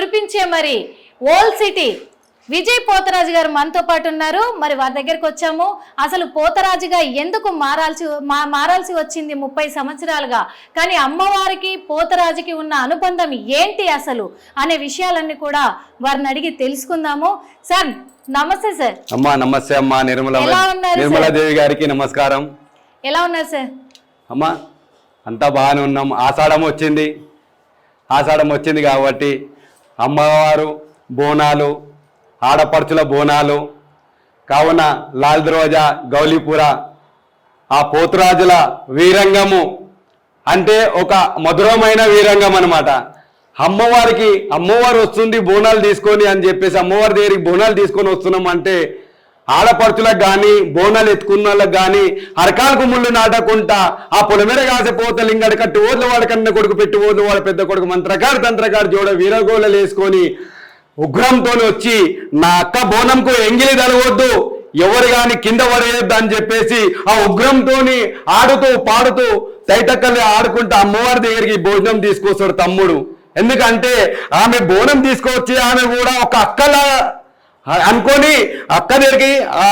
మురిపించే మరి old city Vijay Potharaju గారు మనతో పాటు ఉన్నారు. మరి వారి దగ్గరికి వచ్చాము. అసలు పోతరాజుగా ఎందుకు మారాల్సి వచ్చింది 30 సంవత్సరాలుగా, కానీ అమ్మవారికి పోతరాజుకి ఉన్న అనుబంధం ఏంటి అసలు అనే విషయాలన్నీ కూడా వారిని అడిగి తెలుసుకుందాము. సార్ నమస్తే. సార్ అమ్మా నమస్తే అమ్మా. నిర్మలాదేవి గారికి నమస్కారం. ఎలా ఉన్నారు సార్? అమ్మా అంతా బాగానే ఉన్నాం. ఆషాఢం వచ్చింది కాబట్టి అమ్మవారు బోనాలు, ఆడపడుచుల బోనాలు కావున లాల్ దర్వాజా, గౌలీపుర, ఆ పోతురాజుల వీరంగము అంటే ఒక మధురమైన వీరంగం అనమాట. అమ్మవారు వస్తుంది బోనాలు తీసుకొని అని చెప్పేసి అమ్మవారి దగ్గరికి బోనాలు తీసుకొని వస్తున్నాం అంటే ఆడపడుచులకు కానీ బోనాలు ఎత్తుకున్న వాళ్ళకి కానీ అరకాలకు ముళ్ళు నాటకుంటా ఆ పొలమేర కాసిపోతే లింగడి కట్టి ఓడ్ల వాడ కన్న కొడుకు పెట్టి ఓడ్ల వాడ పెద్ద కొడుకు మంత్రకారు తంత్రకారు జోడ వీరగోళలు వేసుకొని ఉగ్రంతో వచ్చి నా అక్క బోనంకు ఎంగిలి తలవద్దు, ఎవరు కానీ కింద పడేయద్దు అని చెప్పేసి ఆ ఉగ్రంతో ఆడుతూ పాడుతూ తైతక్కల్ని ఆడుకుంటూ అమ్మవారి దగ్గరికి భోజనం తీసుకొస్తాడు తమ్ముడు. ఎందుకంటే ఆమె బోనం తీసుకొచ్చి ఆమె కూడా ఒక అక్కలా అనుకొని అక్క దగ్గరికి ఆ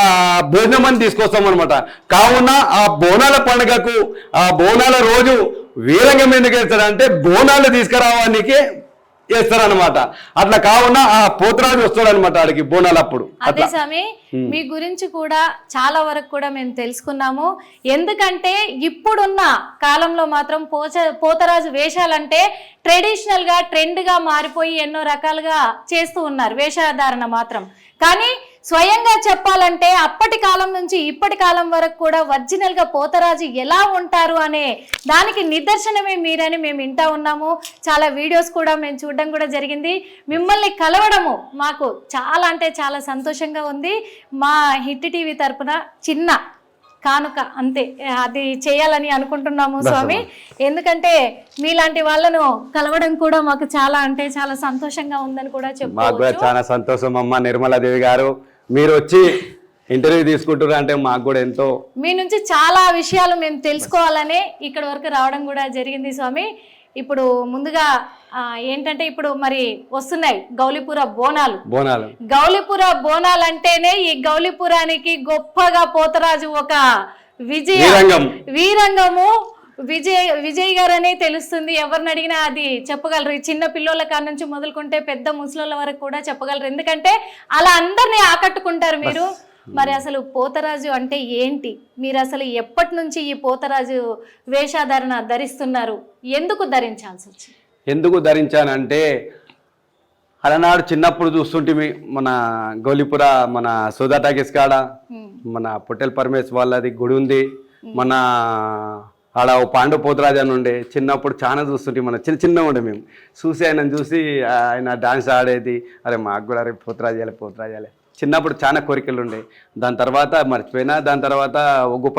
భోజనం అని తీసుకొస్తాం అనమాట. కావున ఆ బోనాల పండుగకు ఆ బోనాల రోజు వీరంగం ఎందుకు వేస్తారంటే బోనాలు తీసుకురావడానికి వేస్తారనమాట. అట్లా కావున ఆ పోతరాజు వస్తాడనమాట ఆడికి బోనాలప్పుడు. అదే స్వామి, మీ గురించి కూడా చాలా వరకు కూడా మేము తెలుసుకున్నాము. ఎందుకంటే ఇప్పుడున్న కాలంలో మాత్రం పోతరాజు వేషాలంటే ట్రెడిషనల్ గా ట్రెండ్ గా మారిపోయి ఎన్నో రకాలుగా చేస్తూ ఉన్నారు వేషధారణ మాత్రం. కానీ స్వయంగా చెప్పాలంటే అప్పటి కాలం నుంచి ఇప్పటి కాలం వరకు కూడా ఒరిజినల్ గా పోతరాజు ఎలా ఉంటారు అనే దానికి నిదర్శనమే మీరని మేము వింటా ఉన్నాము. చాలా వీడియోస్ కూడా మేము చూడడం కూడా జరిగింది. మిమ్మల్ని కలవడము మాకు చాలా అంటే చాలా సంతోషంగా ఉంది. మా హిట్ టీవీ తరపున చిన్న కానుక అంతే, అది చేయాలని అనుకుంటున్నాము స్వామి. ఎందుకంటే మీలాంటి వాళ్ళను కలవడం కూడా మాకు చాలా అంటే చాలా సంతోషంగా ఉందని కూడా చెప్పారు. చాలా సంతోషం అమ్మ నిర్మలాదేవి గారు, మీరు వచ్చి ఇంటర్వ్యూ తీసుకుంటున్నారు అంటే మాకు కూడా ఎంతో, మీ నుంచి చాలా విషయాలు మేము తెలుసుకోవాలని ఇక్కడ వరకు రావడం కూడా జరిగింది స్వామి. ఇప్పుడు ముందుగా ఏంటంటే ఇప్పుడు మరి వస్తున్నాయి గౌలీపుర బోనాలు. గౌలీపుర బోనాలు అంటేనే ఈ గౌలీపురానికి గొప్పగా పోతరాజు ఒక వీరంగము విజయ్ గారు అనే తెలుస్తుంది. ఎవరిని అడిగినా అది చెప్పగలరు. చిన్న పిల్లల కాడ నుంచి మొదలుకుంటే పెద్ద ముసలోళ్ళ వరకు కూడా చెప్పగలరు. ఎందుకంటే అలా అందరినీ ఆకట్టుకుంటారు మీరు. మరి అసలు పోతరాజు అంటే ఏంటి? మీరు అసలు ఎప్పటి నుంచి ఈ పోతరాజు వేషధారణ ధరిస్తున్నారు? ఎందుకు ధరించాల్సి వచ్చింది? ఎందుకు ధరించానంటే అలనాడు చిన్నప్పుడు చూస్తుంటే మన గౌలీపుర మన సోదా టాకీస్ కాడ మన పొట్టెల్ పరమేశ్ వాళ్ళది గుడి ఉంది. మన ఆడ పాండు పోతరాజు అని ఉండే. చిన్నప్పుడు చాలా చూస్తుంటే మన చిన్న ఉండే. మేము చూసి ఆయన డాన్స్ ఆడేది. అరే మాకు కూడా అరే పోతరాజాలే చిన్నప్పుడు చాలా కోరికలు ఉండే. దాని తర్వాత మర్చిపోయినా. దాని తర్వాత ఒగ్గు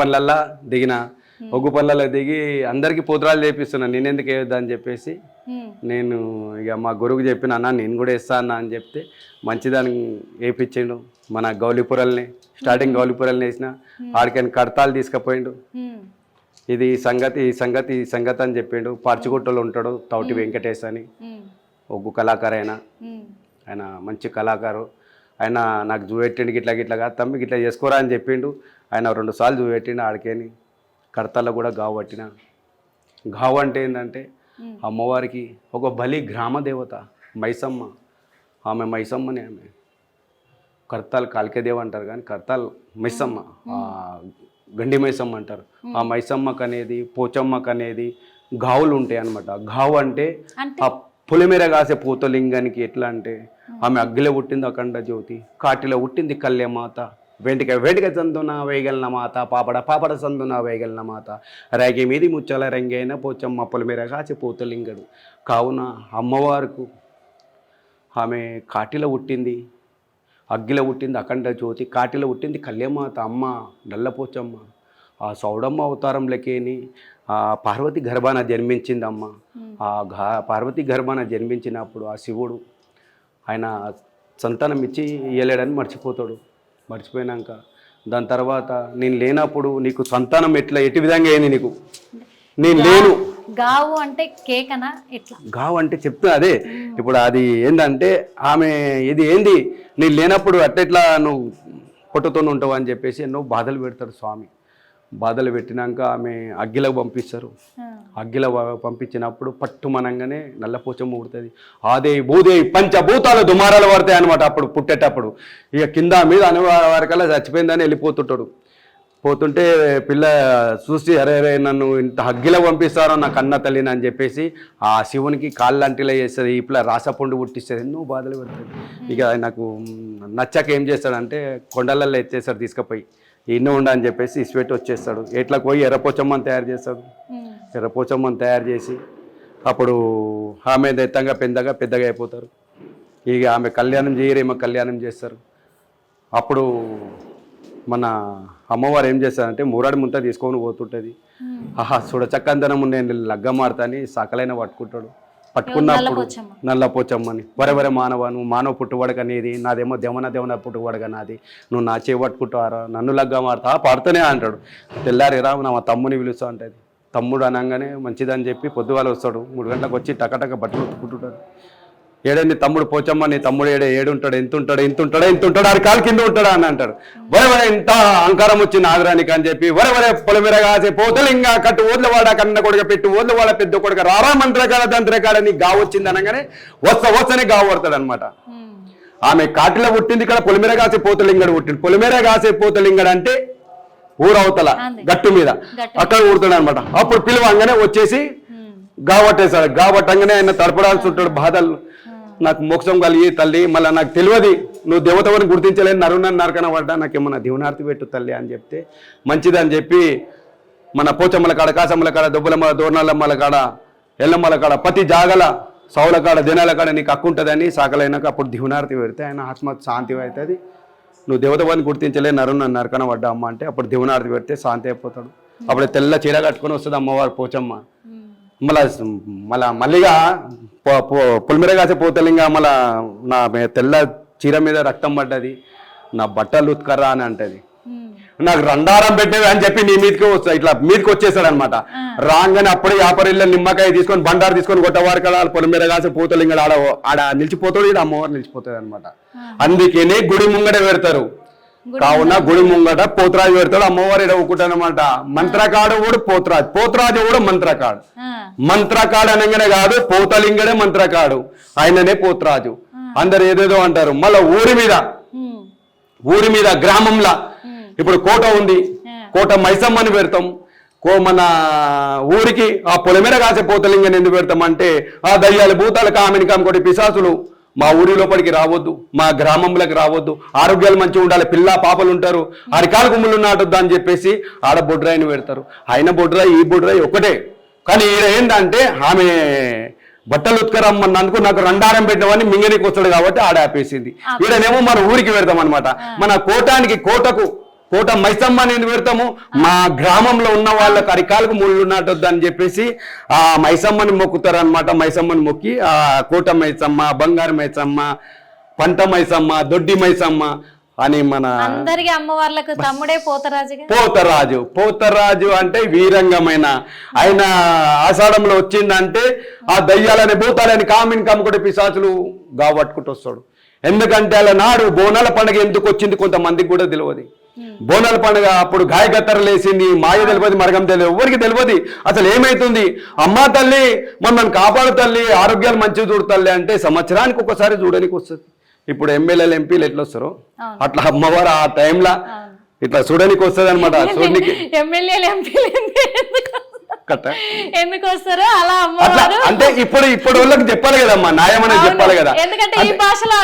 పనులలో దిగి అందరికీ పోతరాజు చేపిస్తున్నాను. నేనెందుకు వేయొద్దు అని చెప్పేసి నేను ఇక మా గురువుకు చెప్పిన అన్న నేను కూడా వేస్తా అన్న అని చెప్తే మంచిదాన్ని వేయించిండు. మన గౌలీపురల్ని స్టార్టింగ్ గౌలీపురల్ని వేసిన ఆడికని కడతాలు తీసుకుపోయిండు. ఇది సంగతి అని చెప్పిండు. పార్చిగుట్టలో ఉంటాడు తౌటి వెంకటేష్ అని, ఒగ్గు కళాకారు. ఆయన మంచి కళాకారు. ఆయన నాకు చూపెట్టిండు గిట్లా తమ్మి గిట్లా చేసుకోరా అని చెప్పిండు. ఆయన 2 సార్లు చూపెట్టిండు. ఆడికేని కడతల్లో కూడా గావు పట్టిన. గావు అంటే ఏంటంటే అమ్మవారికి ఒక బలి గ్రామ దేవత మైసమ్మ. ఆమె మైసమ్మని ఆమె కర్తాలు కాలికేదేవ అంటారు కానీ కర్తాలు మైసమ్మ, గండి మైసమ్మ అంటారు. ఆ మైసమ్మకు అనేది పోచమ్మకు అనేది గావులు ఉంటాయి అన్నమాట. గావు అంటే ఆ పులిమేర కాసే పూతలింగానికి ఎట్లా అంటే ఆమె అగ్గిలో పుట్టింది అఖండ జ్యోతి, కాటిలో పుట్టింది కళ్యమాత, వేటిక సందున వేయగలన మాత, పాపడ సందున వేయగలన మాత, రేగి మీది ముచ్చల రంగైన పోచమ్మ పులిమేర కాసే పూతలింగడు. కావున అమ్మవారికి ఆమె కాటిలో పుట్టింది, అగ్గిలో పుట్టింది అఖండ జ్యోతి, కాటిలో పుట్టింది కళ్యమాత అమ్మ నల్లపోచమ్మ. ఆ సౌడమ్మ అవతారంలోకేని ఆ పార్వతి గర్భాన జన్మించింది అమ్మ. ఆ పార్వతి గర్భాన జన్మించినప్పుడు ఆ శివుడు ఆయన సంతానం ఇచ్చి ఇయ్యలేడని మర్చిపోతాడు. మర్చిపోయినాక దాని తర్వాత నేను లేనప్పుడు నీకు సంతానం ఎటు విధంగా అయింది, నీకు నేను లేను గావు అంటే కేకనా ఎట్లా? గావు అంటే చెప్తున్నా అదే. ఇప్పుడు అది ఏంటంటే ఆమె ఇది ఏంది నీ లేనప్పుడు అట్లా నువ్వు పొట్టుతో ఉంటావు అని చెప్పేసి ఎన్నో బాధలు పెడతాడు స్వామి. బాధలు పెట్టినాక ఆమె అగ్గిలకు పంపిస్తారు. అగ్గిల పంపించినప్పుడు పట్టుమనంగానే నల్లపోచమ్మ పుడుతుంది. ఆదే భూదే పంచభూతాలు దుమారాలు పడతాయి అనమాట. అప్పుడు పుట్టేటప్పుడు ఇక కింద మీద అనే వరకల్లా చచ్చిపోయిందని వెళ్ళిపోతుంటాడు. పోతుంటే పిల్ల చూసి అరే అరే నన్ను ఇంత అగ్గిలో పంపిస్తారో నా కన్న తల్లిని అని చెప్పేసి ఆ శివునికి కాళ్ళు అంటిలా చేస్తుంది. ఈ పిల్ల రాసపండు పుట్టిస్తుంది. ఎన్నో బాధలు పెడతాడు. ఇక నాకు నచ్చాక ఏం చేస్తాడంటే కొండలలో ఎత్తేస్తాడు తీసుకుపోయి. ఇన్నో ఉండని చెప్పేసి ఇసుపెట్టి వచ్చేస్తాడు. ఎట్లకు పోయి ఎర్రపోచమ్మని తయారు చేస్తాడు. ఎర్రపోచమ్మని తయారు చేసి అప్పుడు ఆమె దత్తంగా పెద్దగా అయిపోతారు. ఇక ఆమె కళ్యాణం చేయరేమో కళ్యాణం చేస్తారు. అప్పుడు మన అమ్మవారు ఏం చేస్తారంటే మూరాడి ముంత తీసుకొని పోతుంటుంది. ఆహా చూడచక్కందనం నేను లగ్గమాడతాని సకలైన పట్టుకున్నప్పుడు నల్లపోచమ్మని వరెవరే నువ్వు మానవ పుట్టుబడక నీది, నాదేమో దేవన పుట్టుబడక నాది, నువ్వు నా చేయి పట్టుకుంటారా, నన్ను లగ్గమాడతా పాడుతూనే అంటాడు. తెల్లారిరా నా తమ్ముని పిలుస్తా ఉంటుంది. తమ్ముడు అనగానే మంచిదని చెప్పి పొద్దుగాల వస్తాడు. 3 గంటలకు వచ్చి టకటక బట్టలు ఉతుక్కుంటుంటాడు. ఏడండి తమ్ముడు పోచమ్మ నీ తమ్ముడు ఏడుంటాడు ఎంత ఉంటాడు ఆడి కాలు కింద ఉంటాడా అని అంటాడు. వరే ఇంత అహంకారం వచ్చింది ఆదరానికి అని చెప్పి వరే పొలమిర కాసే పోతలింగా కట్టు ఓద్లవాడ కన్న కొడుక పెట్టు ఓద్లవాడ పెద్ద కొడుక రారా మంత్రకాడ దంత్రకాడ నీకు గావు వచ్చింది అనగానే వస్తనే గావు పడతాడు అనమాట. ఆమె కాటిలో పుట్టింది ఇక్కడ పొలిమేర కాసే పోతలింగడు పుట్టింది. పొలిమేర కాసే పోతలింగడు అంటే ఊరవతల గట్టు మీద అక్కడ ఊరుతాడు అనమాట. అప్పుడు పిలువంగానే వచ్చేసి గావట్టేశాడు. గావట్టంగానే ఆయన తడపడాల్సి ఉంటాడు. బాధలు నాకు మోక్షం కలిగి తల్లి, మళ్ళీ నాకు తెలియదు నువ్వు దేవతవని గుర్తించలేని నరకన పడ్డా, నాకేమన్నా దీవనార్తి పెట్టు తల్లి అని చెప్తే మంచిదని చెప్పి మన పోచమ్మల కాడ కాసమ్మల కాడ దొబ్బలమ్మల దోర్నాలమ్మల కాడ ఎల్లమ్మల కాడ ప్రతి జాగల సౌల కాడ దినాల కాడ నీకు హక్కు ఉంటుందని సాకలైనాక అప్పుడు దీవనార్తి పెడితే ఆయన ఆత్మ శాంతి అవుతుంది. నువ్వు దేవతవని గుర్తించలే నరకన పడ్డా అమ్మ అంటే అప్పుడు దీవనార్తి పెడితే శాంతి అయిపోతాడు. అప్పుడు తెల్ల చీర కట్టుకొని వస్తుంది అమ్మవారు పోచమ్మ. మళ్ళీగా పులిమిర కాసే పోతలింగా మళ్ళా నా తెల్ల చీర మీద రక్తం పడ్డది, నా బట్టలు ఉత్కర్రా అని అంటది. నాకు రండారం పెట్టేవి అని చెప్పి నీ మీదకి వస్తా ఇట్లా మీదకి వచ్చేసాడు అనమాట. రాగానే అప్పుడే వ్యాపారిలో నిమ్మకాయ తీసుకొని బండారు తీసుకొని కొట్టవారు కదా పొలిమిర కాసే పోతలింగడు ఆడ నిలిచిపోతాడు. ఇక్కడ అమ్మవారు నిలిచిపోతాడు అనమాట. అందుకనే గుడి ముంగట పెడతారు. కావున గుడి ముంగట పోతరాజు పెడతాడు, అమ్మవారు ఇక్కడ ఒక్కటనమాట. మంత్రకాడు కూడా పోతరాజు కూడా మంత్రకాడు. మంత్రకాడు అనగానే కాదు పోతలింగడే మంత్రకాడు, ఆయననే పోతరాజు. అందరు ఏదేదో అంటారు. మళ్ళా ఊరి మీద గ్రామంలో ఇప్పుడు కోట ఉంది. కోట మైసమ్మని పెడతాం. మన ఊరికి ఆ పొలమేర కాసే పోతలింగని ఎందుకు పెడతాం అంటే ఆ దయ్యాలు భూతాలు కామిని కామికొట్టి పిశాసులు మా ఊరి లోపలికి రావద్దు, మా గ్రామంలోకి రావద్దు, ఆరోగ్యాలు మంచిగా ఉండాలి, పిల్ల పాపలు ఉంటారు, అరికాలు గుమ్ములు నాటొద్దు అని చెప్పేసి ఆడ బొడ్రాయిని పెడతారు. ఆయన బొడ్రాయి ఈ బొడ్రాయి ఒకటే. కానీ ఈడ ఏంటంటే ఆమె బట్టలు ఉత్కరమ్మన్నందుకు నాకు రండారం పెట్టినవని మింగనికి వస్తాడు కాబట్టి ఆడ ఆపేసింది. ఈడనేమో మన ఊరికి పెడతాం అనమాట. మన కోట మైసమ్మని ఎందుకు పెడతాము, మా గ్రామంలో ఉన్న వాళ్ళకి అరికాలకు ముళ్ళు నాటొద్దు అని చెప్పేసి ఆ మైసమ్మని మొక్కుతారు అనమాట. మైసమ్మని మొక్కి ఆ కోట మైసమ్మ, బంగారు మైసమ్మ, పంట మైసమ్మ, దొడ్డి మైసమ్మ అని మన అందరికి అమ్మవార్లకు తమ్ముడే పోతరాజు అంటే వీరంగమైన ఆయన ఆషాఢంలో వచ్చిందంటే ఆ దయ్యాలని భూతాలని కామిని కమ్ముకుంటే పిశాచులు గావట్టుకుంటూ వస్తాడు. ఎందుకంటే అలా నాడు బోనాల పండుగ ఎందుకు వచ్చింది కొంతమందికి కూడా తెలియదు. బోనాల పండుగ అప్పుడు గాయగత్తరలు వేసింది, మాయ తెలియదు, మరగం తెలియదు, ఎవరికి తెలియదు అసలు ఏమైతుంది. అమ్మా తల్లి మనం కాపాడు తల్లి, ఆరోగ్యాలు మంచిగా చూడు తల్లి అంటే సంవత్సరానికి ఒకసారి చూడడానికి వస్తుంది. ఇప్పుడు ఎమ్మెల్యేలు ఎంపీలు ఎట్లా వస్తారో అట్లా అమ్మవారు ఆ టైంలో ఇట్లా చూడడానికి వస్తుంది అనమాట. ఎమ్మెల్యేలు ఎంపీలు ఎందుకు వస్తారో అలా అమ్మవారు అంటే ఇప్పుడు వాళ్ళకి చెప్పాలి కదమ్మా, న్యాయం అనేది చెప్పాలి కదా. ఎందుకంటే ఈ భాషలో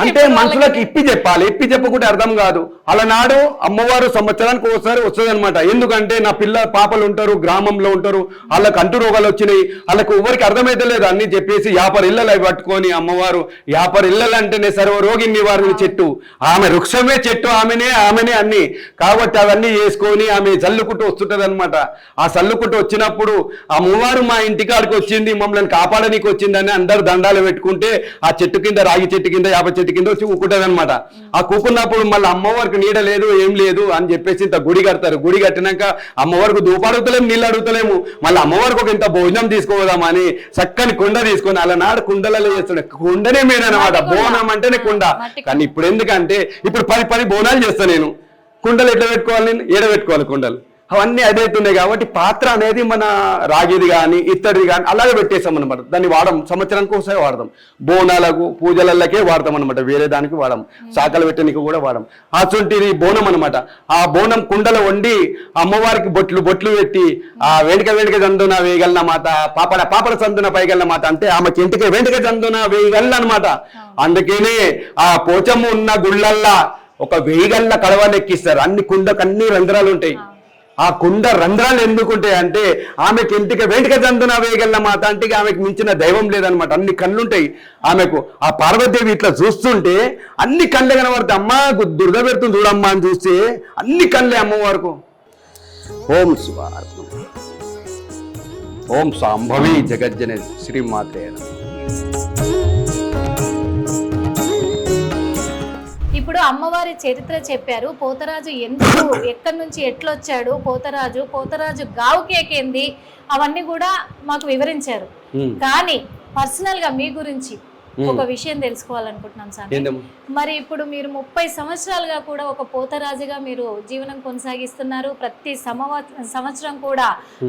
అంటే మనుషులకు ఇప్పి చెప్పాలి, ఇప్పి చెప్పకుంటే అర్థం కాదు. అలనాడు అమ్మవారు సంవత్సరానికి ఒకసారి వస్తుంది అనమాట. ఎందుకంటే నా పాపలు ఉంటారు, గ్రామంలో ఉంటారు, వాళ్ళకి అంటు రోగాలు వచ్చినాయి, వాళ్ళకు ఎవరికి అర్థమైతే లేదు అన్ని చెప్పేసి 50 ఇళ్ళలు అవి పట్టుకొని అమ్మవారు 50 ఇళ్ళలు అంటేనే సర్వరోగి నివారణ చెట్టు, ఆమె వృక్షమే చెట్టు, ఆమెనే అన్ని కాబట్టి అవన్నీ వేసుకొని ఆమె జల్లుకుంటూ వస్తుంటది అనమాట. ఆ చల్లుకుంటూ వచ్చినప్పుడు అమ్మవారు మా ఇంటికాడికి వచ్చింది, మమ్మల్ని కాపాడనీకి వచ్చిందని అందరు దండాలు పెట్టుకుంటే ఆ చెట్టు కింద, రాగి చెట్టు కింద, యాప చెట్టు కింద వచ్చి కూకుంటది అనమాట. ఆ కూకున్నప్పుడు మళ్ళీ అమ్మవారికి నీడ లేదు, ఏం లేదు అని చెప్పేసి ఇంత గుడి కడతారు. గుడి కట్టినాక అమ్మవారికి ధూప అడుగుతలేము, నీళ్ళు అడుగుతలేము, మళ్ళీ అమ్మవారికి ఒక ఇంత భోజనం తీసుకోదామని చక్కని కుండ తీసుకొని అలనాడు కుండలలో చేస్తుండే. కుండనే మీద అనమాట, బోనం అంటేనే కుండ. కానీ ఇప్పుడు ఎందుకంటే ఇప్పుడు 10 బోనాలు చేస్తాను నేను. కుండలు ఎట్లా పెట్టుకోవాలి, నేను ఏడ పెట్టుకోవాలి కుండలు, అవన్నీ అదైతున్నాయి. కాబట్టి పాత్ర అనేది మన రాగిది కానీ ఇత్తడిది కానీ అలాగే పెట్టేస్తాం అనమాట. దాన్ని వాడడం సంవత్సరానికి ఒకసారి వాడదాం. బోనాలకు పూజలకే వాడతాం అనమాట, వేరే దానికి వాడడం. శాఖలు పెట్టడానికి కూడా వాడడం. అటువంటిది బోనం అనమాట. ఆ బోనం కుండలో వండి అమ్మవారికి బొట్లు పెట్టి ఆ వెంటక చందున వేయగలన మాత, పాపడ చందున పైగలన మాత అంటే ఆమెకి ఇంటికి వెంటక చందున వేయగలన అనమాట. అందుకనే ఆ పోచమ్మ ఉన్న గుళ్ళల్లా ఒక వేయగల్ల కడవని ఎక్కిస్తారు. అన్ని కుండకు అన్ని రంధ్రాలు ఉంటాయి. ఆ కుండ రంధ్రాలు ఎందుకుంటాయి అంటే ఆమెకి ఇంటికి వెంటక చందున వేయగల మాత అంటే ఆమెకు మించిన దైవం లేదనమాట. అన్ని కళ్ళుంటాయి ఆమెకు. ఆ పార్వతీదేవి ఇట్లా చూస్తుంటే అన్ని కళ్ళే కనబడతాయి. అమ్మ దుర్గ పెడుతుంది చూడమ్మా అని చూస్తే అన్ని కళ్ళే అమ్మవారికి. ఓం శివార్పణం. ఓం సాంభవి జగజ్జన శ్రీమాతే. ఇప్పుడు అమ్మవారి చరిత్ర చెప్పారు. పోతరాజు ఎందుకు, ఎక్కడి నుంచి ఎట్లొచ్చాడు పోతరాజు గావుకి ఎక్కింది, అవన్నీ కూడా మాకు వివరించారు. కానీ పర్సనల్ గా మీ గురించి ఒక విషయం తెలుసుకోవాలనుకుంటున్నాం సార్. మరి ఇప్పుడు మీరు 30 సంవత్సరాలుగా కూడా ఒక పోతరాజుగా మీరు జీవనం కొనసాగిస్తున్నారు. ప్రతి సంవత్సరం కూడా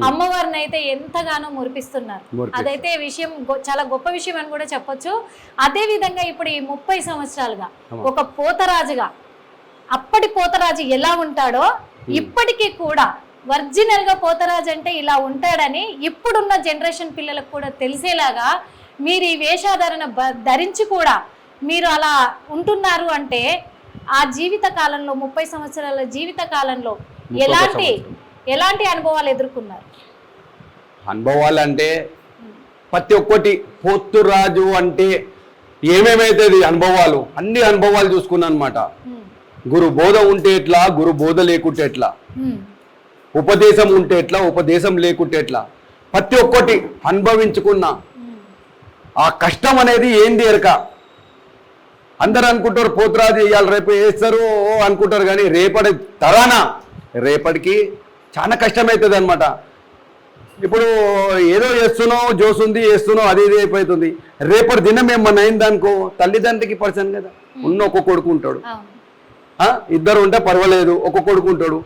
అమ్మవారిని అయితే ఎంతగానో మురిపిస్తున్నారు. అదైతే విషయం చాలా గొప్ప విషయం అని కూడా చెప్పొచ్చు. అదే విధంగా ఇప్పుడు ఈ 30 సంవత్సరాలుగా ఒక పోతరాజుగా, అప్పటి పోతరాజు ఎలా ఉంటాడో ఇప్పటికీ కూడా ఒరిజినల్ గా పోతరాజు అంటే ఇలా ఉంటాడని ఇప్పుడున్న జనరేషన్ పిల్లలకు కూడా తెలిసేలాగా మీరు ఈ వేషాధారణ ధరించి కూడా మీరు అలా ఉంటున్నారు అంటే ఆ జీవిత కాలంలో 30 సంవత్సరాల జీవిత కాలంలో ఎలాంటి అనుభవాలు ఎదుర్కొన్నారు? అనుభవాలు అంటే ప్రతి ఒక్కటి పోతురాజు అంటే ఏమేమైతుంది అనుభవాలు, అన్ని అనుభవాలు చూసుకున్నాను అనమాట. గురు బోధ ఉంటే ఎట్లా, గురు బోధ లేకుంటే ఎట్లా, ఉపదేశం ఉంటే ఎట్లా, ఉపదేశం లేకుంటే ఎట్లా, ప్రతి ఒక్కటి అనుభవించుకున్నా. ఆ కష్టం అనేది ఏంది ఎరక. అందరు అనుకుంటారు పోతురాజు ఇవాళ రేపు వేస్తారు అనుకుంటారు, కానీ రేపటికి చాలా కష్టమవుతుంది అనమాట. ఇప్పుడు ఏదో చేస్తున్నావు, జోసుంది చేస్తున్నావు, అది ఇది అయిపోతుంది. రేపటి దినం ఏమన్నా అయిందనుకో తల్లిదండ్రికి పర్సన్ కదా, ఉన్న ఒక్క కొడుకు ఉంటాడు, ఇద్దరు ఉంటే పర్వాలేదు, ఒక్క కొడుకు ఉంటాడు.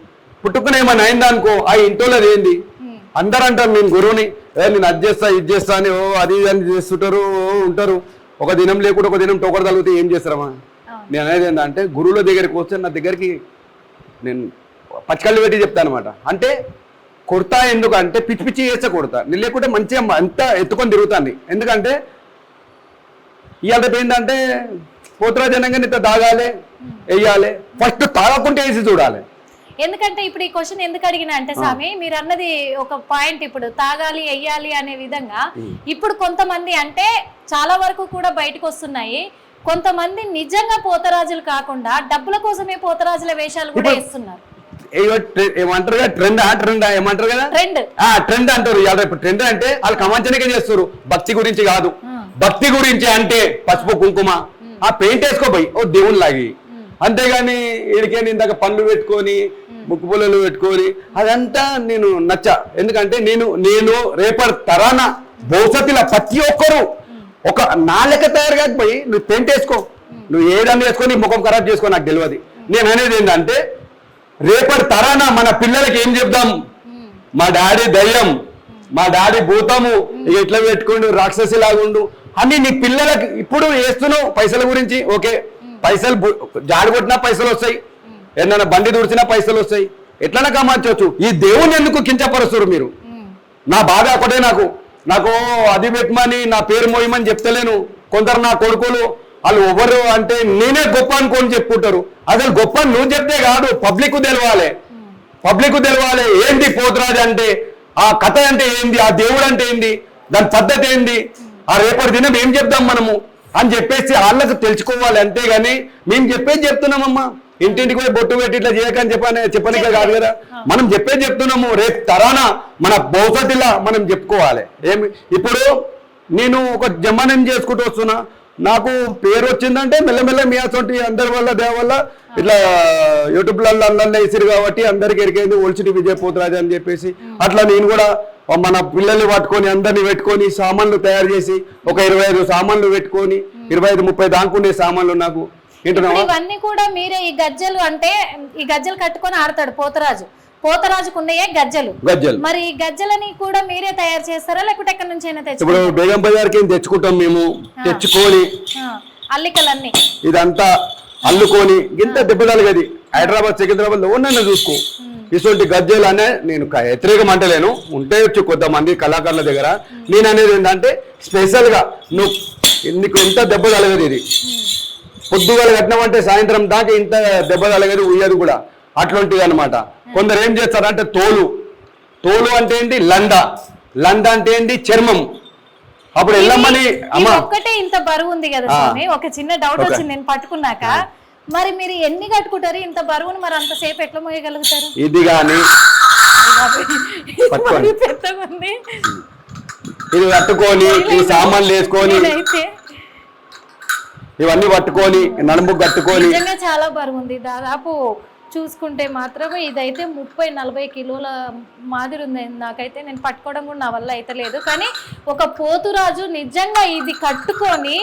పుట్టుకుని ఏమన్నా అయిందనుకో ఆ ఇంట్లో ఏంది అందరు అంటారు నేను గురువుని, నేను అది చేస్తా ఇది చేస్తా అని అది అని చేస్తుంటారు ఉంటారు. ఒక దినం లేకుండా ఒక దినం టోకర్ తగిలితే ఏం చేస్తారమ్మా? నేను అనేది ఏంటంటే గురువుల దగ్గరికి వస్తే నా దగ్గరికి నేను పచ్చకళ్ళు పెట్టి చెప్తాను అనమాట. అంటే కొడతా ఎందుకంటే పిచ్చి పిచ్చి చేస్తే కొడతా, నేను లేకుంటే మంచిగా అంతా ఎత్తుకొని తిరుగుతాను. ఎందుకంటే ఇవాళ రేపు ఏంటంటే పోతురాజనంగా ఇంత తాగాలి వేయాలి, ఫస్ట్ తాగకుంటే వేసి చూడాలి. ఎందుకంటే ఇప్పుడు ఈ క్వశ్చన్ ఎందుకు అడిగినా అంటే స్వామి, మీరు అన్నది ఒక పాయింట్. ఇప్పుడు తాగాలి వెయ్యాలి అనే విధంగా ఇప్పుడు కొంతమంది అంటే చాలా వరకు కూడా బయటకు వస్తున్నాయి. కొంతమంది నిజంగా పోతరాజులు కాకుండా డబ్బుల కోసమే పోతరాజుల వేషాలు కూడా వేస్తున్నారు. ఏమంటారు ట్రెండ్ ఏమంటారు కదా, ట్రెండ్ అంటారు. ఇప్పుడు ట్రెండ్ అంటే వాళ్ళు కమాంచనికే చేస్తారు, భక్తి గురించి కాదు. భక్తి గురించి అంటే పసుపు కుంకుమ ఆ పెయింట్ వేసుకోపోయి ఓ దేవుని లాగి, అంతేగాని వీడికే ఇందాక పనులు పెట్టుకొని ముక్కు పుల్లలు పెట్టుకొని అదంతా నేను నచ్చా. ఎందుకంటే నేను రేపటి తరాన భవిష్యత్తులో ప్రతి ఒక్కరు ఒక నాలెక్క తయారు కాకపోయి నువ్వు పెయింట్ వేసుకో, నువ్వు ఏదన్నా వేసుకొని ముఖం ఖరాబ్ చేసుకో, నాకు తెలియదు. నేను అనేది ఏంటంటే రేపటి తరాన మన పిల్లలకి ఏం చెప్దాం, మా డాడీ దయ్యం, మా డాడీ భూతము, ఎట్లా పెట్టుకుండు రాక్షసి లాగుండు అని నీ పిల్లలకి ఇప్పుడు వేస్తున్నావు. పైసల గురించి ఓకే, పైసలు జాడి కొట్టినా పైసలు వస్తాయి, ఏదైనా బండి దూర్చినా పైసలు వస్తాయి, ఎట్లన్నా కమార్చవచ్చు. ఈ దేవుని ఎందుకు కించపరుస్తారు మీరు? నా బాధ ఒకటే, నాకు అది పెట్టమని నా పేరు మోయమని చెప్తలేను. కొందరు నా కొడుకులు వాళ్ళు ఎవరు అంటే నేనే గొప్ప అనుకోని చెప్పుకుంటారు. అసలు గొప్ప నువ్వు చెప్తే కాదు, పబ్లిక్ తెలవాలి. ఏంటి పోతురాజు అంటే, ఆ కథ అంటే ఏంది, ఆ దేవుడు అంటే ఏంది, దాని పద్ధతి ఏంది, ఆ రేపటి దినం ఏం చెప్దాం మనము అని చెప్పేసి వాళ్ళకు తెలుసుకోవాలి. అంతేగాని మేము చెప్పేది చెప్తున్నామమ్మా. ఇంటింటికి పోయి బొట్టు పెట్టి ఇట్లా చేయకని చెప్పనిక కాదు కదా. మనం చెప్తున్నాము, రేపు తరాన మన భవిష్యత్తులా మనం చెప్పుకోవాలి. ఇప్పుడు నేను ఒక జమానం చేసుకుంటూ వస్తున్నా, నాకు పేరు వచ్చిందంటే మెల్లమెల్ల మీ అసొంటి అందరి వల్ల దేవల్ల ఇట్లా యూట్యూబ్లలో అందరిలో వేసిరు కాబట్టి అందరికి ఎరికైంది ఒలిచిటి విజయ్ పోతురాజు అని చెప్పేసి. అట్లా నేను కూడా మన పిల్లల్ని పట్టుకొని అందరిని పెట్టుకొని సామాన్లు తయారు చేసి ఒక 25 సామాన్లు పెట్టుకొని 25-30 దాకుండే సామాన్లు నాకు. ఇవన్నీ కూడా మీరే ఈ గజ్జలు అంటే ఈ గజ్జలు కట్టుకొని ఆడతాడు పోతరాజుకు ఉన్నాయే గజ్జలు. మరి ఈ గజ్జలని కూడా మీరే తయారు చేస్తారా లేకపోతే ఎక్కడి నుంచి అయినా తెచ్చు? ఇప్పుడు బేగం బజార్కి తెచ్చుకుంటాం మేము, తెచ్చుకొని అల్లికలన్నీ ఇదంతా అల్లుకొని ఇంత దెబ్బలు గది హైదరాబాద్ సికింద్రాబాద్ లో ఉన్న చూసుకో. ఇటువంటి గజ్జలు అనే నేను వ్యతిరేకం అంటలేను, ఉంటే కొంతమంది కళాకారుల దగ్గర. నేను అనేది ఏంటంటే స్పెషల్ గా నీకు ఇంత దెబ్బ కలగదు, ఇది పొద్దుగల కట్టినామంటే సాయంత్రం దాకా ఇంత దెబ్బ కలగదు, ఉయ్యదు కూడా అట్లాంటిది అనమాట. కొందరు ఏం చేస్తారంటే తోలు అంటే ఏంటి, లండ అంటే ఏంటి, చర్మం. అప్పుడు వెళ్ళమని ఒక్కటే ఇంత బరువు ఉంది కదా స్వామి, ఒక చిన్న డౌట్ వచ్చింది నేను పట్టుకున్నాక. మరి మీరు ఎన్ని కట్టుకుంటారు ఇంత బరువును? మరి అంతసేపు ఎట్లా మోయగలుగుతారు? ఇది కానీ ఇది పట్టుకొని ఈ సామాన్లు వేసుకొని ఇవన్నీ పట్టుకొని నడుము కట్టుకొని నిజంగా చాలా బరువు ఉంది. దాదాపు చూసుకుంటే మాత్రం ఇదైతే 30-40 కిలోల మాదిరి ఉంది. నాకైతే నేను పట్టుకోవడం కూడా నా వల్ల అయితే లేదు. కానీ ఒక పోతురాజు నిజంగా ఇది కట్టుకొని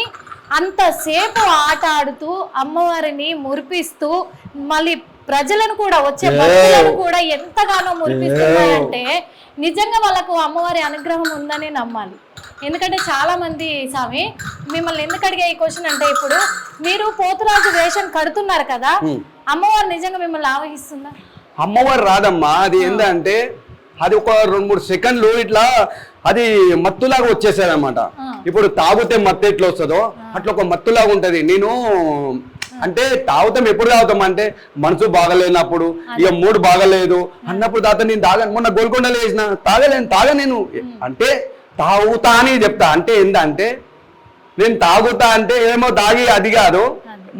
అంతసేపు ఆట ఆడుతూ అమ్మవారిని మురిపిస్తూ మళ్ళీ ప్రజలను కూడా వచ్చే భక్తులను కూడా ఎంతగానో మురిపిస్తున్నాయంటే నిజంగా వాళ్ళకు అమ్మవారి అనుగ్రహం ఉందని నమ్మాలి. ఎందుకంటే చాలా మంది స్వామి మిమ్మల్ని ఎందుకు అడిగే ఈ క్వశ్చన్ అంటే, ఇప్పుడు మీరు పోతురాజు వేషం కడుతున్నారు కదా, అమ్మవారు నిజంగా మిమ్మల్ని ఆవహిస్తుందా? అమ్మవారు రాదమ్మా, అది ఏంటంటే అది ఒక 2-3 సెకండ్లు ఇట్లా అది మత్తులాగా వచ్చేసాడు అనమాట. ఇప్పుడు తాగితే మత్తు ఎట్లా వస్తుందో అట్లా ఒక మత్తులాగా ఉంటది. నేను అంటే తాగుతాం, ఎప్పుడు తాగుతాం అంటే మనసు బాగలేనప్పుడు, ఇక మూడు బాగలేదు అన్నప్పుడు తాత నేను తాగను. మొన్న గోల్కొండలో వేసిన తాగలేను అంటే తాగుతా అని చెప్తా. అంటే ఏంటంటే నేను తాగుతా అంటే ఏమో తాగి అది కాదు,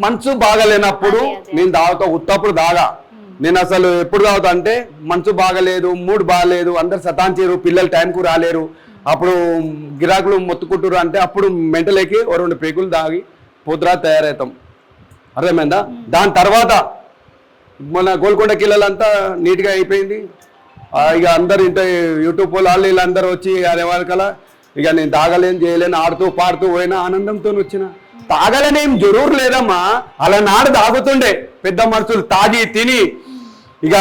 మనసు బాగలేనప్పుడు నేను తాగుతా, ఉత్తప్పుడు తాగా. నేను అసలు ఎప్పుడు తాగుతా అంటే మనసు బాగలేదు, మూడు బాగలేదు, అందరు సతాంచారు, పిల్లలు టైంకు రాలేరు, అప్పుడు గిరాకులు మొత్తుకుంటారు అంటే అప్పుడు మెంటలేకి 2 పేకులు తాగి పోతురా తయారవుతాం. అర్థమైందా? దాని తర్వాత మన గోల్కొండ కిల్లలంతా నీట్గా అయిపోయింది. ఇక అందరు ఇంత యూట్యూబ్ వాళ్ళు వీళ్ళందరూ వచ్చి అనేవాళ్ళకలా ఇక నేను తాగలేను చేయలేను, ఆడుతూ పాడుతూ పోయినా ఆనందంతో వచ్చిన. తాగలేనేం జరూరు లేదమ్మా, అలా నాడు తాగుతుండే పెద్ద మనుషులు తాగి తిని ఇక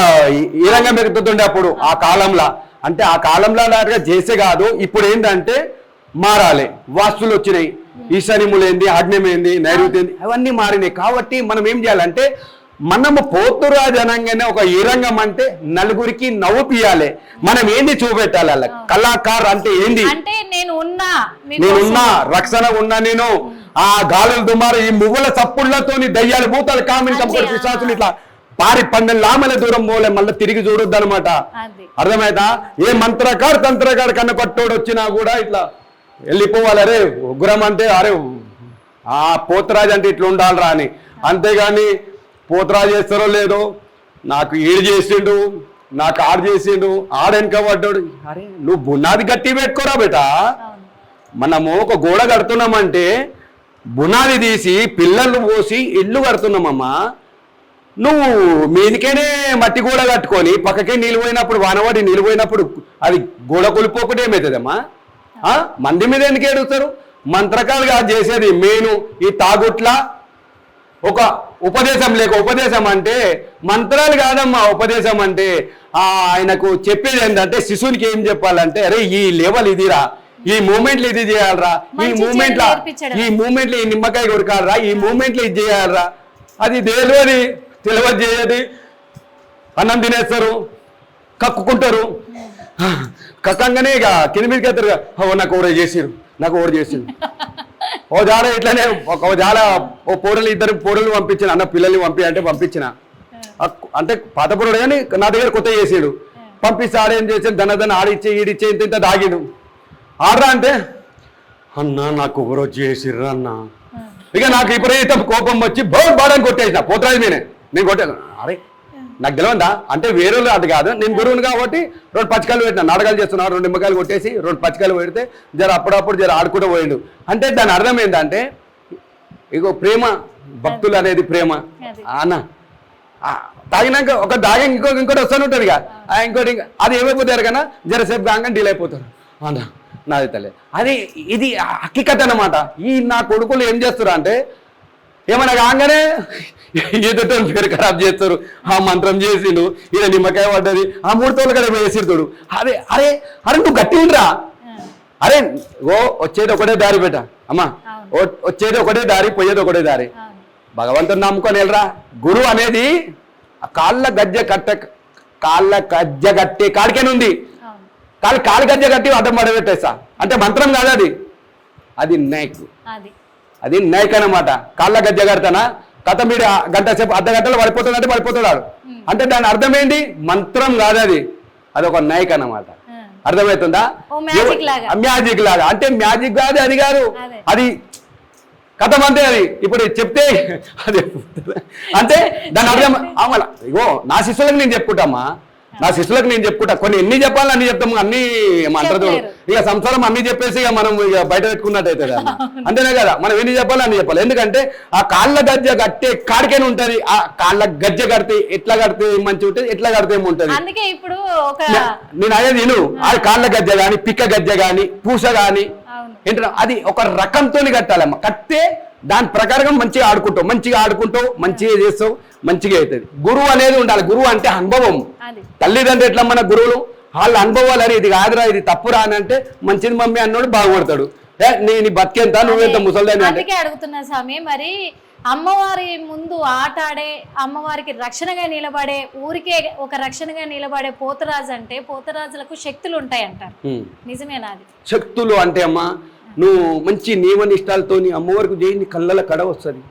ఈ రంగం పెరుగుతుండే అప్పుడు ఆ కాలంలో. అంటే ఆ కాలంలో లాగా చేసే కాదు, ఇప్పుడు ఏంటంటే మారాలి, వాస్తులు వచ్చినాయి, ఈశాన్యములేంది, ఆగ్నేయమేంది, నైరుతి ఏంది, అవన్నీ మారినాయి. కాబట్టి మనం ఏం చేయాలంటే మనము పోతురాజు అనగానే ఒక ఈ రంగం అంటే నలుగురికి నవ్వు పియాలి, మనం ఏంది చూపెట్టాలి. అలా కళాకారు అంటే ఏంది, నేనున్నా రక్షణ ఉన్నా, నేను ఆ గాలులు దుమారు ఈ మువ్వుల చప్పుళ్లతోని దయ్యాలు భూతాలు కామిని కంపడి పిశాచులు ఇట్లా పారి 12 లామల దూరం పోలే, మళ్ళీ తిరిగి చూడొద్దు అనమాట. అర్థమైతా? ఏ మంత్రకారు తంత్రకారు కన్న పట్టోడు వచ్చినా కూడా ఇట్లా వెళ్ళిపోవాలి. అరే ఉగ్రం అంటే అరే ఆ పోతురాజు అంటే ఇట్లా ఉండాలిరా అని. అంతేగాని పోతురాజు చేస్తారో లేదో, నాకు ఈడు చేసిండు, నాకు ఆడు చేసిండు, ఆడెనక పడ్డాడు. అరే నువ్వు బునాది గట్టి పెట్టుకోరా బేటా. మనము ఒక గోడ కడుతున్నామంటే బునాది తీసి పిల్లలు పోసి ఇల్లు కడుతున్నామమ్మా. నువ్వు మీదికేనే మట్టి గోడ కట్టుకొని పక్కకే నీళ్ళు పోయినప్పుడు వానవాడి నీళ్ళు పోయినప్పుడు అది గోడ కొలిపోకుండా ఏమవుతుందమ్మా? మంది మీద ఎందుకు ఏడుస్తారు? మంత్రకాలుగా చేసేది మెయిన్ ఈ తాగుట్ల ఒక ఉపదేశం లేక, ఉపదేశం అంటే మంత్రాలు కాదమ్మా. ఉపదేశం అంటే ఆయనకు చెప్పేది ఏంటంటే శిశువునికి ఏం చెప్పాలంటే, అరే ఈ లెవెల్ ఇదిరా, ఈ మూమెంట్లు ఇది చేయాలరా, ఈ మూమెంట్లో ఈ నిమ్మకాయ కొరకాలరా, ఈ మూమెంట్లో ఇది చేయాలరా. అది తెలియదు చేయది. అన్నం తినేస్తారు, కక్కుకుంటారు, కక్కంగానే ఇక కింద మీదకి వెళ్తారు. నాకు ఓడ చేసిరు ఓ జాడ ఇట్లానే ఒక జాడ ఓ పోరలు 2 పోరలు పంపించిన, అన్న పిల్లల్ని పంపించిన అంటే పాత పొరడు కానీ నా దగ్గర కొత్త చేసాడు. పంపిస్తే ఆడేం చేసాడు, దన ఆడిచ్చే ఈడిచ్చే ఇంత దాగిడు. ఆడరా అంటే అన్న నాకు ఒకరోజు చేసిర్రు అన్న. ఇక నాకు విపరీతం కోపం వచ్చి బాడని కొట్టేసిన పోతురాజు మీనే. నేను కొట్టాను. అరే నాకు తెలియదా అంటే వేరే అది కాదు, నేను గురువుని కాబట్టి 2 పచ్చికాయలు పెట్టినా, నాటకాలు చేస్తున్నాను, 2 నిమ్మకాయలు కొట్టేసి 2 పచ్చికాయలు పెడితే జర అప్పుడప్పుడు జర ఆడుకుంటూ పోయిండు. అంటే దాని అర్థం ఏంటంటే ఇగో ప్రేమ, భక్తులు అనేది ప్రేమ అన్న. తాగినాక ఒక దాగి ఇంకోటి వస్తూనే ఉంటుంది ఇక, ఇంకోటి అది ఏమైపోతారు కన్నా జరసేపు కాగా డీల్ అయిపోతారు అన్న. నాది తల్లి అది ఇది హకీకత్ అన్నమాట. ఈ నా కొడుకులు ఏం చేస్తారు అంటే ఏమన్నా కాగానే ఏదో పేరు ఖరాబ్ చేస్తారు. ఆ మంత్రం చేసిండు, ఇలా నిమ్మకాయ పడ్డది, ఆ 3 తోలు కూడా వేసిడుతాడు. అరే అరే అరే నువ్వు గట్టి ఉండరా, అరే ఓ వచ్చేది ఒకటే దారి బేట అమ్మా, వచ్చేది ఒకటే దారి, పోయేది ఒకటే దారి. భగవంతుని నమ్ముకొని వెళ్ళరా. గురువు అనేది కాళ్ళ గజ్జె కట్టే కాడికేనే ఉంది. కాలు గజ్జె కట్టి అడ్డం పడబెట్టేస్తా అంటే మంత్రం కాదు అది, అది నైక్, అది నైక్ అన్నమాట. కాళ్ళ గజ్జె కడతానా కథ మీరు గంట సేపు అర్ధగంటలో పడిపోతుందంటే పడిపోతున్నాడు అంటే దాని అర్థం ఏంటి, మంత్రం కాదు అది, అది ఒక నైక్ అన్నమాట. అర్థమవుతుందా? మ్యాజిక్ లాగా అంటే మ్యాజిక్ కాదు, అది కాదు, అది కథం అంతే. అది ఇప్పుడు చెప్తే అది అంటే దాని అర్థం అమల. ఇగో నా శిష్యులకు నేను చెప్పుకుంటామా, నా శిష్యులకు నేను చెప్పుకుంటా. కొన్ని ఎన్ని చెప్పాలని అన్ని చెప్తాము, అన్ని అంటారు ఇక సంసారం అన్ని చెప్పేసి ఇక మనం ఇక బయట పెట్టుకున్నట్టు అవుతుంది అన్న. అంతేనే కదా, మనం ఎన్ని చెప్పాలి అన్ని చెప్పాలి. ఎందుకంటే ఆ కాళ్ళ గజ్జె కట్టే కాడికైనా ఉంటది. ఆ కాళ్ళ గజ్జె కడితే ఎట్లా కడితే మంచి ఉంటుంది, ఎట్లా కడితే ఏముంటది. నేను అనేది నేను ఆ కాళ్ళ గజ్జె గాని, పిక్క గజ్జె గాని, పూస గాని ఏంటన్నా అది ఒక రకంతో కట్టాలమ్మా. కట్టే దాని ప్రకారంగా మంచిగా ఆడుకుంటావు, మంచిగా చేస్తావు, మంచిగా అవుతుంది. గురువు అనేది ఉండాలి. గురువు అంటే అనుభవం. తల్లిదండ్రులు ఎట్లా మన గురువులు వాళ్ళ అనుభవాలు అని ఇది కాదురా ఇది తప్పురా అని అంటే మంచిది మమ్మీ అన్నాడు బాగుపడతాడు. నేను బతికేంత నువ్వెంత ముసలిదాన్ని అంటే అడుగుతున్నా స్వామి. మరి అమ్మవారి ముందు ఆటాడే, అమ్మవారికి రక్షణగా నిలబడే, ఊరికే ఒక రక్షణగా నిలబడే పోతరాజు అంటే పోతరాజులకు శక్తులు ఉంటాయి అంటారు, నిజమేనా? అది శక్తులు అంటే అమ్మా నువ్వు మంచి నియమనిష్టాలతో అమ్మవారికి చేయి, కళ్ళల కడ వస్తుంది.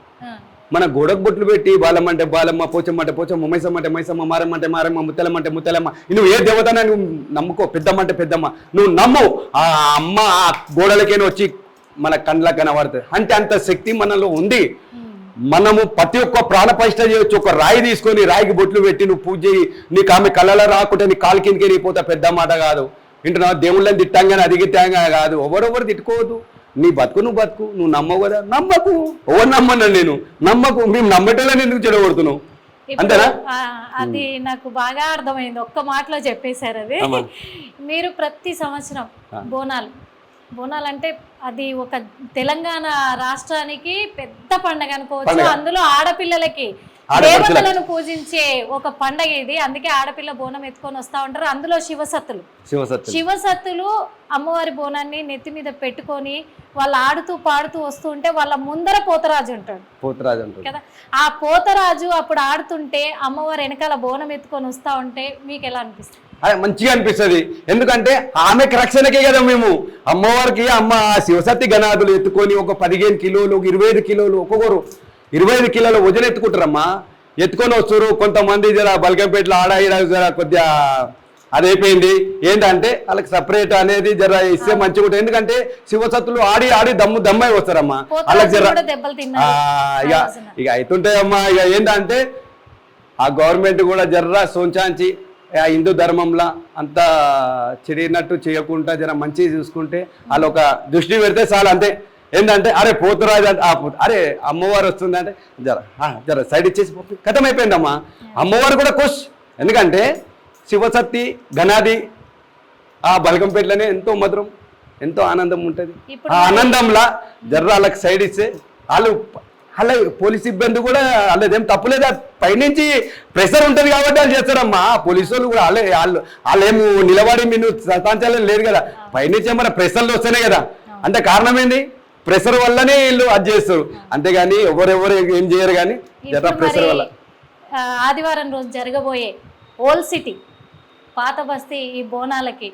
మన గోడకు బొట్లు పెట్టి బాలమ్మంటే బాలమ్మ, పోచమ్మంటే పోచమ్మ, మైసమ్మంటే మైసమ్మ, మారమ్మంటే మారమ్మ, ముత్తలమ్మంటే ముత్తలమ్మ, నువ్వు ఏ దేవతనా నువ్వు నమ్ముకో, పెద్దమ్మంటే పెద్దమ్మ నువ్వు నమ్ము. ఆ అమ్మ ఆ గోడలకైనా వచ్చి మన కండ్ల కనబడుతుంది. అంటే అంత శక్తి మనలో ఉంది. మనము ప్రతి ఒక్క ప్రాణప్రతిష్ఠ చేయొచ్చు. ఒక రాయి తీసుకొని రాయికి బొట్లు పెట్టి నువ్వు పూజ చేయి, నీకు ఆమె కళ్ళలో రాకుంటే నీ కాలు కిందకి వెళ్ళిపోతా. పెద్ద మాట కాదు వింటున్నావు. దేవుళ్ళని తిట్టాంగానే అదిగిట్టాంగా కాదు, ఎవరెవరు తిట్టుకోవద్దు. నీ బతుకు నువ్వు నమ్మవు కదా, నమ్మకు. ఎవరు నమ్మను నేను, నమ్మకు. మేము నమ్మటోళ్ళని ఎందుకు చెడగొడుతున్నావు, అంతేనా? అది నాకు బాగా అర్థమైంది, ఒక్క మాటలో చెప్పేశారు అది. మీరు ప్రతి సంవత్సరం బోనాలు అంటే అది ఒక తెలంగాణ రాష్ట్రానికి పెద్ద పండగ అనుకోవచ్చు. అందులో ఆడపిల్లలకి దేవతలను పూజించే ఒక పండగ ఇది. అందుకే ఆడపిల్ల బోనం ఎత్తుకొని వస్తా ఉంటారు. అందులో శివసత్తులు అమ్మవారి బోనాన్ని నెత్తి మీద పెట్టుకొని వాళ్ళు ఆడుతూ పాడుతూ వస్తూ ఉంటే వాళ్ళ ముందర పోతరాజు ఉంటాడు కదా. ఆ పోతరాజు అప్పుడు ఆడుతుంటే అమ్మవారి వెనకాల బోనం ఎత్తుకొని వస్తా ఉంటే మీకు ఎలా అనిపిస్తుంది? మంచిగా అనిపిస్తుంది. ఎందుకంటే ఆమెకి రక్షణకే కదా మేము అమ్మవారికి అమ్మ శివసత్తి గణాదులు ఎత్తుకొని ఒక 15 కిలోలు 25 కిలోలు ఒక్కొక్కరు 25 కిలోల వజన ఎత్తుకుంటారమ్మా. ఎత్తుకొని వస్తారు. కొంతమంది జర బల్కంపేటలో జర కొద్దిగా అదైపోయింది. ఏంటంటే వాళ్ళకి సపరేట్ అనేది జర ఇస్తే మంచిగా ఉంటుంది. ఎందుకంటే శివసత్తులు ఆడి దమ్మై వస్తారమ్మా. వాళ్ళకి జర ఇక అవుతుంటాయమ్మా. ఇక ఏంటంటే ఆ గవర్నమెంట్ కూడా జర్రా సోంచాంచి ఆ హిందూ ధర్మంలో అంతా చెడినట్టు చేయకుండా జర మంచిగా చూసుకుంటే వాళ్ళు ఒక దృష్టి పెడితే చాలు, అంతే. ఏంటంటే అరే పోతురాజు అంటే అరే అమ్మవారు వస్తుంది అంటే జర సైడ్ ఇచ్చేసి కథం అయిపోయిందమ్మా. అమ్మవారు కూడా ఖుష్. ఎందుకంటే శివసత్తి గణాది ఆ బల్కంపేటలోనే ఎంతో మధురం, ఎంతో ఆనందం ఉంటుంది. ఆ ఆనందంలా జర్ర వాళ్ళకి సైడ్ ఇస్తే అలా పోలీస్ సిబ్బంది కూడా వాళ్ళదేం తప్పులేదా, పైనుంచి ప్రెషర్ ఉంటుంది కాబట్టి వాళ్ళు చేస్తారమ్మా. పోలీసు వాళ్ళు కూడా వాళ్ళేమో నిలబడి మీరు సతాంచాలని లేదు కదా, పైనుంచి ఏమన్నా ప్రెషర్లు వస్తేనే కదా. అంటే కారణం ఏంది, ప్రెషర్ వల్లనే వీళ్ళు అది చేస్తారు, అంతేగాని ఎవరెవరు ఏం చేయరు. కానీ జర ప్రెషర్ వల్ల. ఆదివారం రోజు జరగబోయే ఓల్డ్ సిటీ పాత బస్తీ ఈ బోనాలకి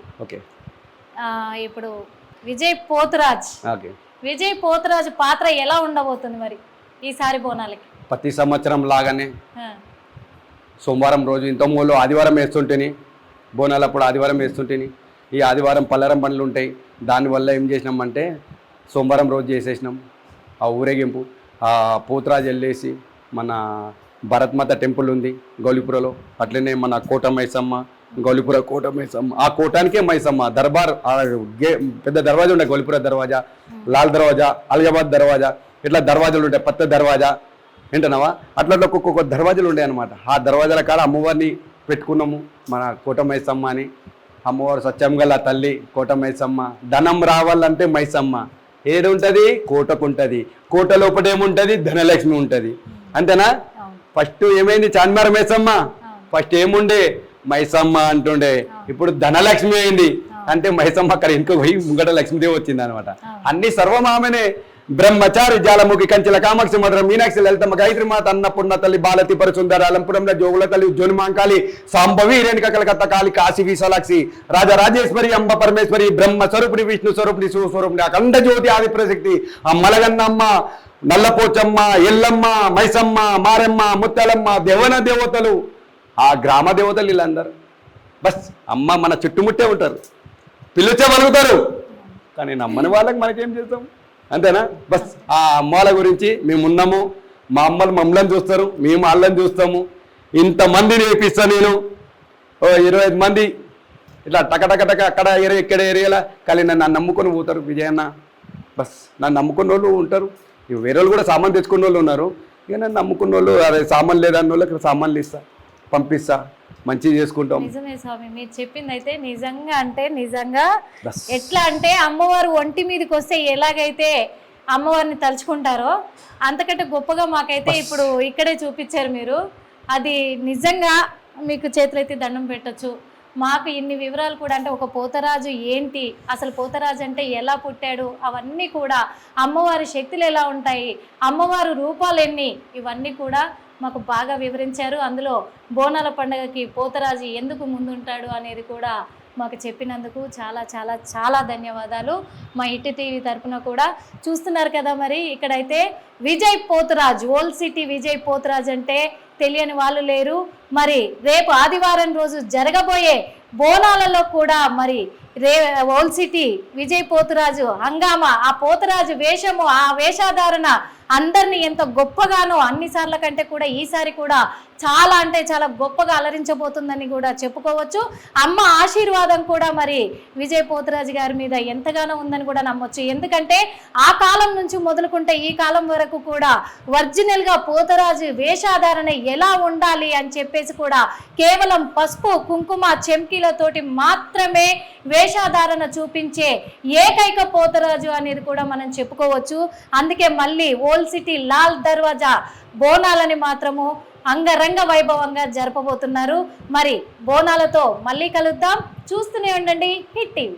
ఇప్పుడు విజయ్ పోతురాజు పాత్ర ఎలా ఉండబోతుంది మరి ఈసారి బోనాలకి? ప్రతి సంవత్సరం లాగానే సోమవారం రోజు ఇంతమూలో ఆదివారం వేస్తుంటేని, బోనాలప్పుడు ఆదివారం వేస్తుంటేని. ఈ ఆదివారం పల్లరం పనులు ఉంటాయి. దానివల్ల ఏం చేసినామంటే సోమవారం రోజు చేసేసినాం ఆ ఊరేగింపు. ఆ పోతురాజు వెళ్ళేసి మన భరత్మాత టెంపుల్ ఉంది గౌలిపురలో, అట్లనే మన కోట మైసమ్మ, గౌలిపుర కోట మైసమ్మ, ఆ కోటానికే మైసమ్మ దర్బార్, పెద్ద దర్వాజా ఉండే గౌలిపుర దర్వాజా, లాల్ దర్వాజా, అలియాబాద్ దర్వాజా, ఇట్లా దర్వాజాలు ఉంటాయి, పత్త దర్వాజా ఏంటన్నావా, అట్లా ఒక్కొక్క దర్వాజాలు ఉండే అనమాట. ఆ దర్వాజాల కాడ అమ్మవారిని పెట్టుకున్నాము, మన కోట మైసమ్మ అని. అమ్మవారు సత్యంగల తల్లి కోట మైసమ్మ. ధనం రావాలంటే మైసమ్మ ఏడు ఉంటుంది, కోటకు ఉంటుంది, కోట లోపల ఏముంటుంది, ధనలక్ష్మి ఉంటుంది, అంతేనా. ఫస్ట్ ఏమైంది చార్మినార్ మైసమ్మ, ఫస్ట్ ఏముండే మైసమ్మ అంటుండే, ఇప్పుడు ధనలక్ష్మి అయింది. అంటే మైసమ్మ అక్కడ ఇంకో పోయి ముంగట లక్ష్మీదేవి వచ్చింది అనమాట. అన్ని సర్వమామనే. బ్రహ్మచారి జాలముఖి కంచెల కామాక్షి మధుర మీనాక్షి లలితమ్మ గాయత్రి మాత అన్నపూర్ణ తల్లి బాలతి పరసుందర అలంపురంలో జోగుల తల్లి జోనిమాంకాళి సాంబవి రేణుక కలకత్త కాళి కాశీ విశాలాక్షి రాజరాజేశ్వరి అంబ పరమేశ్వరి బ్రహ్మ స్వరూపిణి విష్ణు స్వరూపిణి శివస్వరూపిణి అఖండ జ్యోతి ఆది ప్రసక్తి మలగన్నమ్మ నల్లపోచమ్మ ఎల్లమ్మ మైసమ్మ మారెమ్మ ముత్తలమ్మ దేవన దేవతలు, ఆ గ్రామ దేవతలు వీళ్ళందరూ. బస్ అమ్మ మన చుట్టుముట్టే ఉంటారు, పిలిచే మలుగుతారు, కానీ నమ్మని వాళ్ళకి మనకేం చేస్తాం, అంతేనా. బస్ ఆ అమ్మాల గురించి మేము ఉన్నాము, మా అమ్మలు మమ్మల్ని చూస్తారు, మేము వాళ్ళని చూస్తాము. ఇంతమందిని వేపిస్తా నేను, 25 మంది ఇట్లా టకటకటక అక్కడ ఏరియా ఇక్కడ ఏరియాలా, కానీ నన్ను నమ్ముకొని పోతారు విజయన్న. బస్ నన్ను నమ్ముకున్న వాళ్ళు ఉంటారు, ఇక వేరే వాళ్ళు కూడా సామాన్ తెచ్చుకున్న వాళ్ళు ఉన్నారు. ఇక నన్ను నమ్ముకున్న వాళ్ళు అదే సామాన్ లేదన్న వాళ్ళకి ఇక్కడ సామాన్లు ఇస్తా, పంపిస్తా, మంచిగా చేసుకుంటాం. నిజమే స్వామి, మీరు చెప్పింది అయితే నిజంగా అంటే నిజంగా. ఎట్లా అంటే అమ్మవారు ఒంటి మీదకి వస్తే ఎలాగైతే అమ్మవారిని తలుచుకుంటారో అంతకంటే గొప్పగా మాకైతే ఇప్పుడు ఇక్కడే చూపించారు మీరు. అది నిజంగా మీకు చేతులైతే దండం పెట్టచ్చు. మాకు ఇన్ని వివరాలు కూడా, అంటే ఒక పోతరాజు ఏంటి, అసలు పోతరాజు అంటే ఎలా పుట్టాడు, అవన్నీ కూడా, అమ్మవారి శక్తులు ఎలా ఉంటాయి, అమ్మవారి రూపాలు ఎన్ని, ఇవన్నీ కూడా మాకు బాగా వివరించారు. అందులో బోనాల పండుగకి పోతరాజు ఎందుకు ముందుంటాడు అనేది కూడా మాకు చెప్పినందుకు చాలా చాలా చాలా ధన్యవాదాలు. మా హిట్ టీవీ తరఫున కూడా చూస్తున్నారు కదా. మరి ఇక్కడైతే విజయ్ పోతరాజు, ఓల్డ్ సిటీ విజయ్ పోతరాజు అంటే తెలియని వాళ్ళు లేరు. మరి రేపు ఆదివారం రోజు జరగబోయే బోనాలలో కూడా మరి ఓల్డ్ సిటీ విజయ్ పోతరాజు హంగామా, ఆ పోతరాజు వేషము, ఆ వేషధారణ అందరినీ ఎంత గొప్పగానో అన్నిసార్ల కంటే కూడా ఈసారి కూడా చాలా అంటే చాలా గొప్పగా అలరించబోతుందని కూడా చెప్పుకోవచ్చు. అమ్మ ఆశీర్వాదం కూడా మరి విజయ్ పోతరాజు గారి మీద ఎంతగానో ఉందని కూడా నమ్మొచ్చు. ఎందుకంటే ఆ కాలం నుంచి మొదలుకుంటే ఈ కాలం వరకు కూడా ఒరిజినల్గా పోతరాజు వేషధారణ ఎలా ఉండాలి అని చెప్పేసి కూడా కేవలం పసుపు కుంకుమ చెంకీలతోటి మాత్రమే వేషధారణ చూపించే ఏకైక పోతరాజు అనేది కూడా మనం చెప్పుకోవచ్చు. అందుకే మళ్ళీ ఓల్డ్ సిటీ లాల్ దర్వాజా బోనాలని మాత్రము అంగరంగ వైభవంగా జరపబోతున్నారు. మరి బోనాలతో మళ్ళీ కలుద్దాం. చూస్తూనే ఉండండి హిట్ టీవీ.